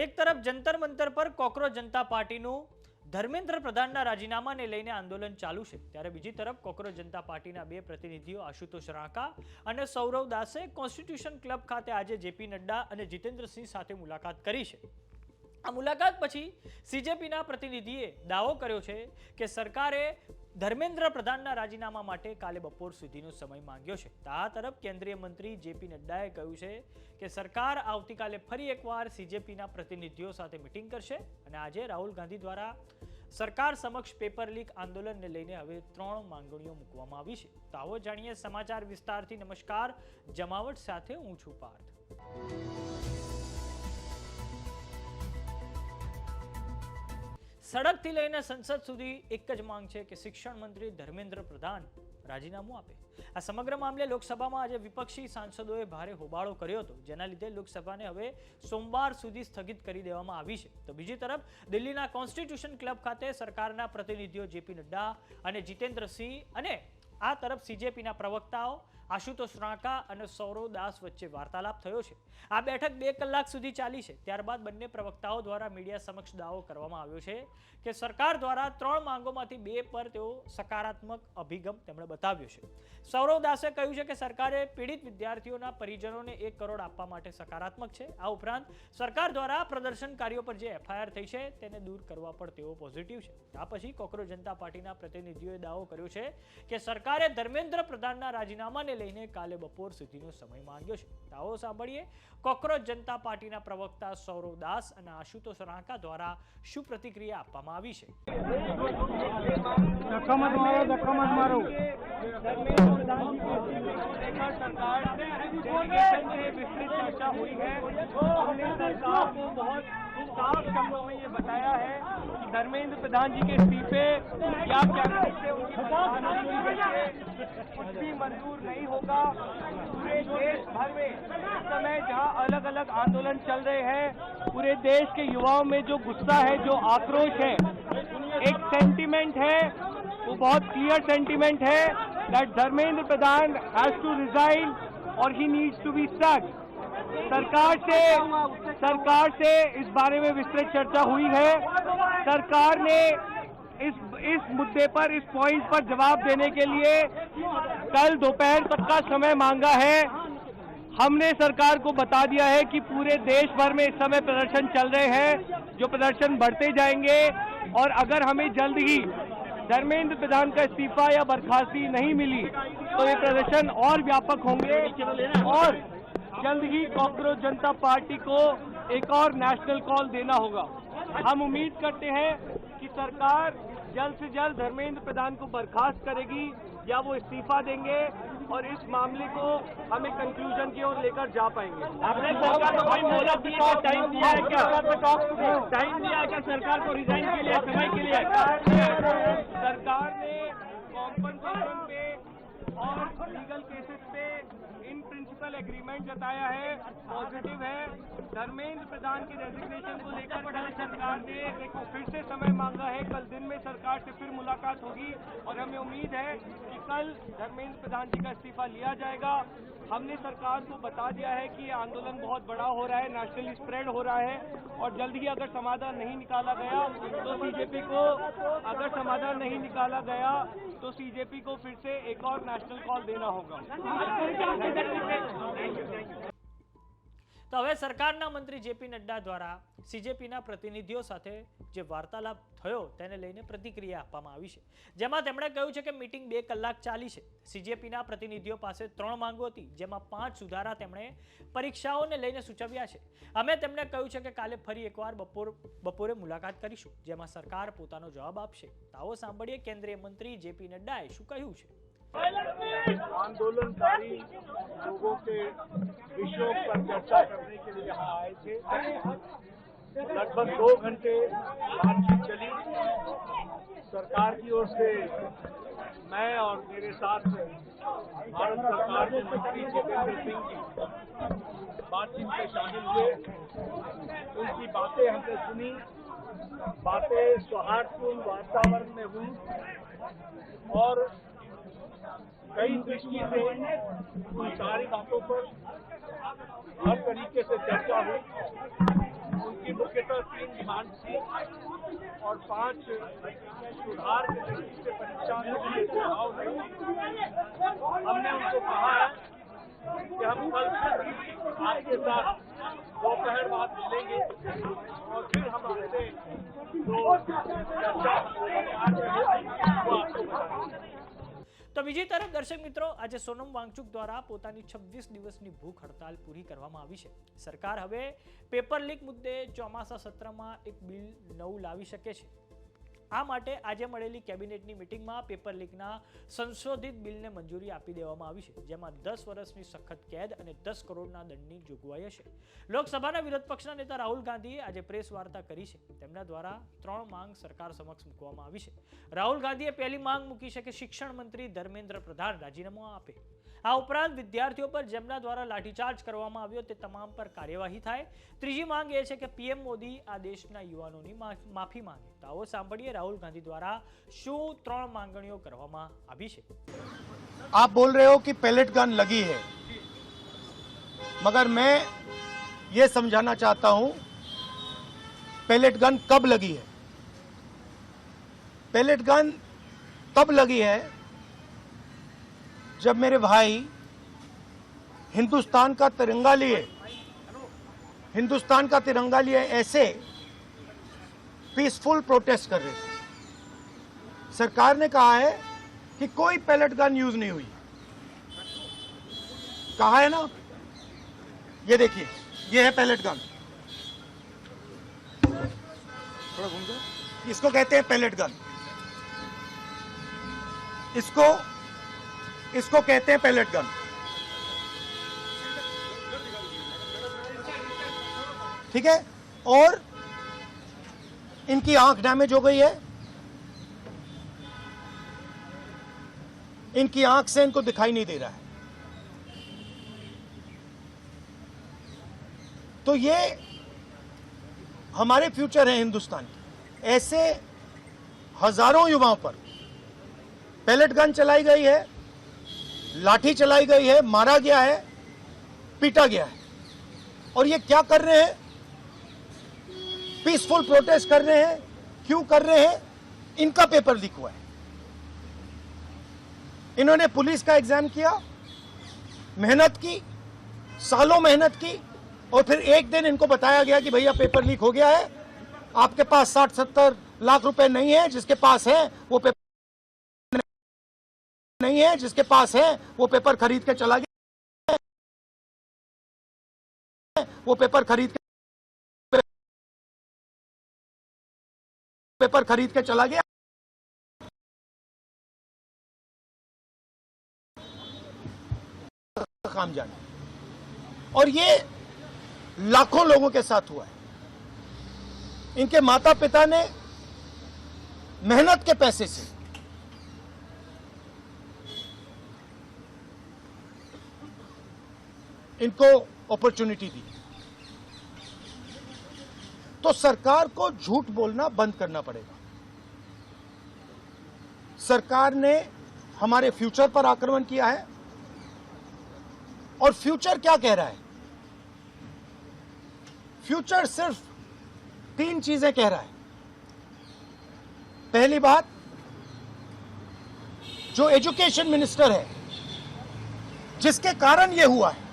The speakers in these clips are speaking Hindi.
એક તરફ જંતર મંતર પર કોકરોચ જનતા પાર્ટીનું ધર્મેન્દ્ર પ્રધાનના રાજીનામાને લઈને આંદોલન ચાલુ છે, ત્યારે બીજી તરફ કોકરોચ જનતા પાર્ટીના બે પ્રતિનિધિઓ આશુતોષ રાંકા અને સૌરવ દાસે કોન્સ્ટિટ્યુશન ક્લબ ખાતે આજે જેપી નડ્ડા અને જીતેન્દ્રસિંહ સાથે મુલાકાત કરી છે। આ મુલાકાત પછી સીજેપીના પ્રતિનિધિએ દાવો કર્યો છે કે સરકારે ધર્મેન્દ્ર પ્રધાનના રાજીનામા માટે કાલે બપોર સુધીનો સમય માંગ્યો છે। આ તરફ કેન્દ્રીય મંત્રી જેપી નડ્ડાએ કહ્યું છે કે સરકાર આવતીકાલે ફરી એકવાર સીજેપીના પ્રતિનિધિઓ સાથે મીટિંગ કરશે અને આજે રાહુલ ગાંધી દ્વારા સરકાર સમક્ષ પેપર લીક આંદોલનને લઈને હવે 3 માંગણીઓ મૂકવામાં આવી છે। તો આવો જાણીએ સમાચાર વિસ્તારથી। નમસ્કાર, જમાવટ સાથે હું છું પાર્થ। सड़क थी लईने संसद सुधी एक ज मांग है कि शिक्षण मंत्री धर्मेन्द्र प्रधान राजीनामु आपे। आ समग्र मामले लोकसभा में आज विपक्षी सांसदोए भारे होबाळो कर्यो हतो, जेना लीधे लोकसभा ने हवे सोमवार सुधी स्थगित करी देवामां आवी छे। तो बीजी तरफ दिल्लीना कॉन्स्टिट्यूशन क्लब खाते सरकारना प्रतिनिधिओ जेपी नड्डा अने जितेन्द्र सिंह अने आ तरफ सीजेपीना प्रवक्ताओ आशुतोष रांका और सौरव दास वच्चे वार्तालाप थयो छे। आ बैठक 2 कलाक सुधी चाली छे। त्यारबाद बंने प्रवक्ताओं द्वारा मीडिया समक्ष दावो करवामां आव्यो छे कि सरकार द्वारा 3 मांगोमांथी 2 पर तेओ सकारात्मक अभिगम तेमणे बताव्यो छे। सौरव दासे कह्युं छे कि सरकारे पीड़ित विद्यार्थीओना परिजनोने 1 करोड़ आपवा माटे सकारात्मक छे। आ उपरांत सरकार द्वारा प्रदर्शनकारीओ पर जे एफआईआर थई छे तेने दूर करवा पर तेओ पॉजिटिव छे। आ पछी कोकरोच जनता पार्टीना प्रतिनिधिओए दावो कर्यो छे कि सरकारे धर्मेन्द्र प्रधानना राजीनामाने लईने काले बपोर सुधीनो समय मांग्यो छे। आओ सांभळीए कोकरोच जनता पार्टीना प्रवक्ता सौरव दास અને આશુતોષ રાંકા દ્વારા શું પ્રતિક્રિયા આપવામાં આવી છે। विस्तृत चर्चा हुई है। हमने सरकार को बहुत साफ शब्दों में ये बताया है कि धर्मेन्द्र प्रधान जी के इस्तीफे या कैबिनेट से उनकी कुछ भी मंजूर नहीं होगा। पूरे देश भर में इस समय जहां अलग अलग आंदोलन चल रहे हैं, पूरे देश के युवाओं में जो गुस्सा है, जो आक्रोश है, एक सेंटीमेंट है, वो बहुत क्लियर सेंटीमेंट है that Dharmendra Pradhan has to resign और he needs to be stuck. सरकार से इस बारे में विस्तृत चर्चा हुई है। सरकार ने इस मुद्दे पर, इस पॉइंट पर जवाब देने के लिए कल दोपहर तक का समय मांगा है। हमने सरकार को बता दिया है कि पूरे देश भर में इस समय प्रदर्शन चल रहे हैं, जो प्रदर्शन बढ़ते जाएंगे और अगर हमें जल्द ही धर्मेन्द्र प्रधान का इस्तीफा या बर्खास्ती नहीं मिली तो ये प्रदर्शन और व्यापक होंगे और जल्द ही कोकरोच जनता पार्टी को एक और नेशनल कॉल देना होगा। हम उम्मीद करते हैं कि सरकार जल्द से जल्द धर्मेन्द्र प्रधान को बर्खास्त करेगी या वो इस्तीफा देंगे और इस मामले को हमें कंक्लूजन की ओर लेकर जा पाएंगे। आपने सरकार को कोई मोहलत दिया, टाइम दिया है क्या? टाइम दिया है क्या सरकार को रिजाइन के लिए, समय के लिए? सरकार ने कॉम्पनसेशन पे और लीगल केसेस पे इन प्रिंसिपल एग्रीमेंट जताया है, पॉजिटिव है। धर्मेन्द्र प्रधान की रेजिग्नेशन को लेकर कल सरकार ने फिर से समय मांगा है। कल दिन में सरकार से फिर मुलाकात होगी और हमें उम्मीद है कि कल धर्मेन्द्र प्रधान जी का इस्तीफा लिया जाएगा। हमने सरकार को बता दिया है कि ये आंदोलन बहुत बड़ा हो रहा है, नेशनली स्प्रेड हो रहा है और जल्द ही अगर समाधान नहीं निकाला गया तो सीजेपी को, अगर समाधान नहीं निकाला गया तो सीजेपी को फिर से एक और नेशनल कॉल देना होगा। तो हवे सरकारना मंत्री जेपी नड्डा द्वारा सीजेपीना प्रतिनिधिओ साथे जे वार्तालाप थयो तेने लईने प्रतिक्रिया आपवामां आवी छे, जेमां तेमणे कह्युं छे के मीटिंग 2 कलाक चाली छे। सीजेपीना प्रतिनिधिओ पासे 3 मांगो हती, जेमां 5 सुधारा तेमणे परीक्षाओने लईने सूचव्या छे। अमे तेमणे कह्युं छे के काले फरी एकवार बपोरे मुलाकात करीशुं, जेमां सरकार पोतानो जवाब आपशे। आओ सांभळीए केंद्रीय मंत्री जेपी नड्डाए शुं कह्युं छे। आंदोलनकारी लोगों के विषयों पर चर्चा करने के लिए यहाँ आए थे। लगभग 2 घंटे बातचीत चली। सरकार की ओर से मैं और मेरे साथ भारत सरकार के मंत्री जितेंद्र सिंह जी बातचीत में शामिल हुए। उनकी बातें हमने सुनी, बातें सौहार्दपूर्ण वातावरण में हुई और कई दृष्टि से उन सारी बातों पर हर तरीके से चर्चा हुई। उनकी इनकी मुख्यतः 3 डिमांड थी और 5 सुधार के दृष्टि से परीक्षा के लिए सुझाव में हमने उनको कहा है कि हम कल फिर आपके साथ दोपहर बाद मिलेंगे और फिर हम आपसे जो चर्चा वो आपको बताएंगे। તો બીજી તરફ દર્શક મિત્રો, આજે સોનમ વાંગચુક દ્વારા પોતાની 26 દિવસની ભૂખ હડતાલ પૂરી કરવામાં આવી છે. સરકાર હવે પેપર લીક મુદ્દે ચોમાસા સત્રમાં એક બિલ નવું લાવી શકે છે. આ માટે આજે મળેલી કેબિનેટની મીટિંગમાં પેપર લીકના સંશોધિત બિલને મંજૂરી આપી દેવામાં આવી છે, જેમાં 10 વર્ષની સખત કેદ અને 10 કરોડના દંડની જોગવાઈ હશે. લોકસભાના વિરોધ પક્ષના નેતા રાહુલ ગાંધીએ આજે પ્રેસ વાર્તા કરી છે. તેમના દ્વારા 3 માંગ સરકાર સમક્ષ મૂકવામાં આવી છે. રાહુલ ગાંધીએ પહેલી માંગ મૂકી છે કે શિક્ષણ મંત્રી ધર્મેન્દ્ર પ્રધાન રાજીનામું આપે. આ ઉપરાંત વિદ્યાર્થીઓ પર જેમના દ્વારા લાઠીચાર્જ કરવામાં આવ્યો તે તમામ પર કાર્યવાહી થાય. ત્રીજી માંગ એ છે કે પીએમ મોદી આ દેશના યુવાનોની માફી માંગે. તો આવો સાંભળીએ રાહુલ ગાંધી દ્વારા શું 3 માંગણીઓ કરવામાં આવી છે. आप बोल रहे हो कि पैलेट गन लगी है, मगर मैं ये समझाना चाहता हूं पैलेट गन कब लगी है. पैलेट गन तब लगी है जब मेरे भाई हिंदुस्तान का तिरंगा लिए ऐसे पीसफुल प्रोटेस्ट कर रहे थे. सरकार ने कहा है कि कोई पैलेट गन यूज नहीं हुई. कहा है ना, ये देखिए, ये है पैलेट गन. थोड़ा घूम जाओ. इसको कहते हैं पैलेट गन. इसको कहते हैं पैलेट गन. ठीक है. और इनकी आंख डैमेज हो गई है. इनकी आंख से इनको दिखाई नहीं दे रहा है. तो ये हमारे फ्यूचर है हिंदुस्तान के. ऐसे हजारों युवाओं पर पैलेट गन चलाई गई है, लाठी चलाई गई है, मारा गया है, पीटा गया है. और ये क्या कर रहे हैं? पीसफुल प्रोटेस्ट कर रहे हैं. क्यों कर रहे हैं? इनका पेपर लीक हुआ है. इन्होंने पुलिस का एग्जाम किया, मेहनत की, सालों मेहनत की, और फिर एक दिन इनको बताया गया कि भैया पेपर लीक हो गया है, आपके पास 60-70 लाख रुपए नहीं है, जिसके पास है वो पेपर नहीं है, जिसके पास है वो पेपर खरीद के चला गया, वो पेपर खरीद के चला गया. काम जाने. और ये लाखों लोगों के साथ हुआ है. इनके माता पिता ने मेहनत के पैसे से इनको अपॉर्चुनिटी दी. तो सरकार को झूठ बोलना बंद करना पड़ेगा. सरकार ने हमारे फ्यूचर पर आक्रमण किया है. और फ्यूचर क्या कह रहा है? फ्यूचर सिर्फ 3 चीजें कह रहा है. पहली बात, जो एजुकेशन मिनिस्टर है, जिसके कारण ये हुआ है,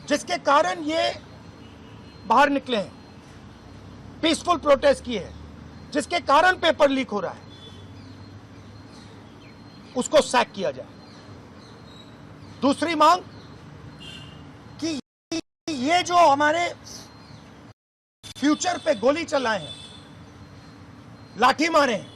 जिसके कारण ये बाहर निकले हैं, पीसफुल प्रोटेस्ट किए हैं, जिसके कारण पेपर लीक हो रहा है, उसको सैक किया जाए. दूसरी मांग कि ये जो हमारे फ्यूचर पे गोली चलाए हैं, लाठी मारे हैं,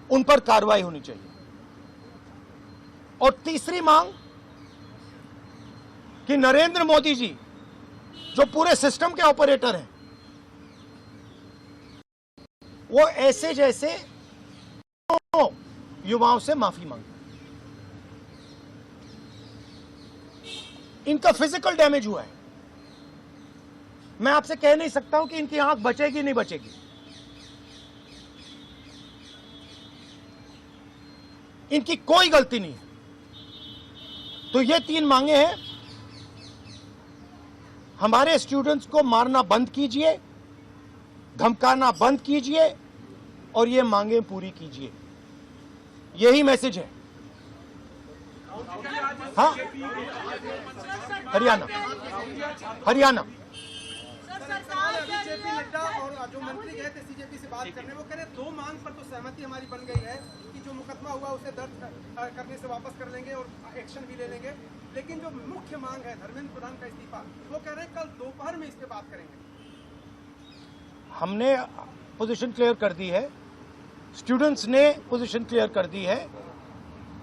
उन पर कार्रवाई होनी चाहिए. और तीसरी मांग कि नरेंद्र मोदी जी जो पूरे सिस्टम के ऑपरेटर हैं, वो ऐसे जैसे युवाओं से माफी मांगे. इनका फिजिकल डैमेज हुआ है. मैं आपसे कह नहीं सकता हूं कि इनकी आंख बचेगी नहीं बचेगी. इनकी कोई गलती नहीं है. तो ये 3 मांगे हैं. हमारे स्टूडेंट्स को मारना बंद कीजिए, धमकाना बंद कीजिए और ये मांगे पूरी कीजिए। यही मैसेज है। हाँ, हरियाणा जेपी नड्डा और जो मंत्री गए थे सीजेपी से बात करने, वो कह रहे 2 मांग पर तो सहमति हमारी बन गई है कि जो मुकदमा हुआ उसे दर्ज करने से वापस कर लेंगे और एक्शन भी ले लेंगे, लेकिन जो मुख्य मांग है धर्मेंद्र प्रधान का इस्तीफा, वो कह रहे हैं कल दोपहर में इस पे बात करेंगे। हमने पोजीशन क्लियर कर दी है, स्टूडेंट्स ने पोजीशन क्लियर कर दी है।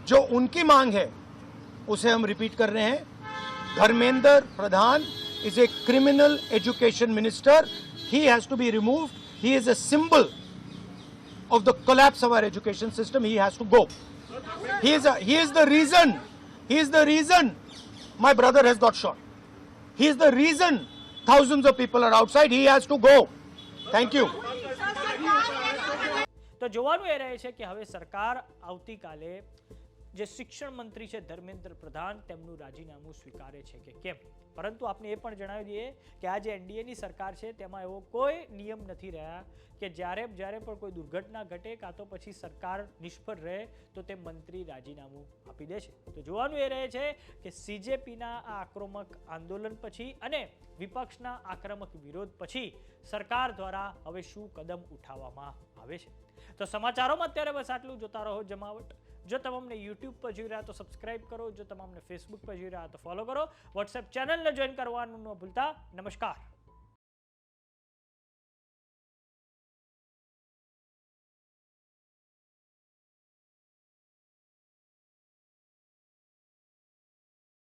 जो उनकी मांग है उसे हम रिपीट कर रहे हैं। Dharmendra Pradhan is a criminal education minister. He has to be removed. He is a symbol of the collapse of our education system. He has to go. He is the reason my brother has got shot. He is the reason thousands of people are outside. He has to go. Thank you. તો જોવાનું એ રહે છે કે હવે સરકાર આવતીકાલે જે શિક્ષણ મંત્રી છે ધર્મેન્દ્ર પ્રધાન તેમનું રાજીનામું સ્વીકારે છે કે કેમ। પરંતુ આપણે એ પણ જણાવી દઈએ કે આ જે એનડીએની સરકાર છે તેમાં એવો કોઈ નિયમ નથી રહ્યા કે જ્યારે પણ કોઈ દુર્ઘટના ઘટે કાં તો પછી સરકાર નિષ્ફળ રહે તો તે મંત્રી રાજીનામું આપી દે છે। તો જોવાનું એ રહે છે કે સીજેપીના આ આક્રમક આંદોલન પછી અને વિપક્ષના આક્રમક વિરોધ પછી સરકાર દ્વારા હવે શું કદમ ઉઠાવવામાં આવે છે। તો સમાચારોમાં અત્યારે બસ આટલું। જોતા રહો જમાવટ। જો તમે અમને યુટ્યુબ પર જોઈ રહ્યા તો સબસ્ક્રાઇબ કરો, જો તમે અમને ફેસબુક પર જોઈ રહ્યા તો ફોલો કરો, વોટ્સએપ ચેનલને જોઈન કરવાનું ન ભૂલતા। નમસ્કાર।